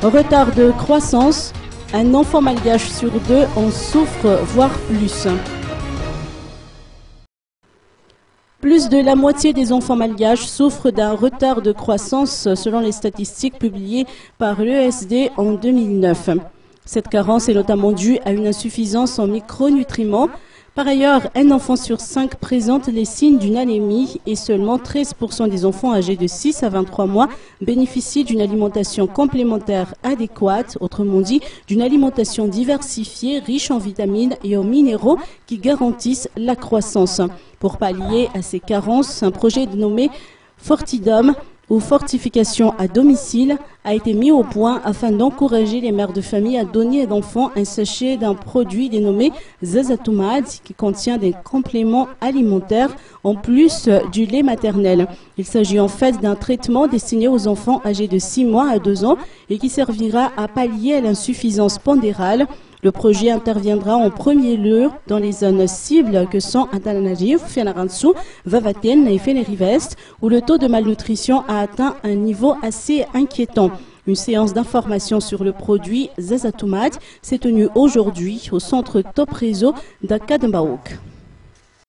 Retard de croissance, un enfant malgache sur 2 en souffre, voire plus. Plus de la moitié des enfants malgaches souffrent d'un retard de croissance selon les statistiques publiées par l'ESD en 2009. Cette carence est notamment due à une insuffisance en micronutriments. Par ailleurs, un enfant sur 5 présente les signes d'une anémie et seulement 13% des enfants âgés de 6 à 23 mois bénéficient d'une alimentation complémentaire adéquate, autrement dit d'une alimentation diversifiée, riche en vitamines et en minéraux qui garantissent la croissance. Pour pallier à ces carences, un projet dénommé Fortidom ou fortification à domicile a été mis au point afin d'encourager les mères de famille à donner à l'enfant un sachet d'un produit dénommé Zazatumad qui contient des compléments alimentaires en plus du lait maternel. Il s'agit en fait d'un traitement destiné aux enfants âgés de 6 mois à 2 ans et qui servira à pallier à l'insuffisance pondérale. Le projet interviendra en premier lieu dans les zones cibles que sont Antananarivo, Fianarantsoa, Vavaten et Fenerive-Est, où le taux de malnutrition a atteint un niveau assez inquiétant. Une séance d'information sur le produit Zazatumad s'est tenue aujourd'hui au centre Top Réseau d'Akadembaouk.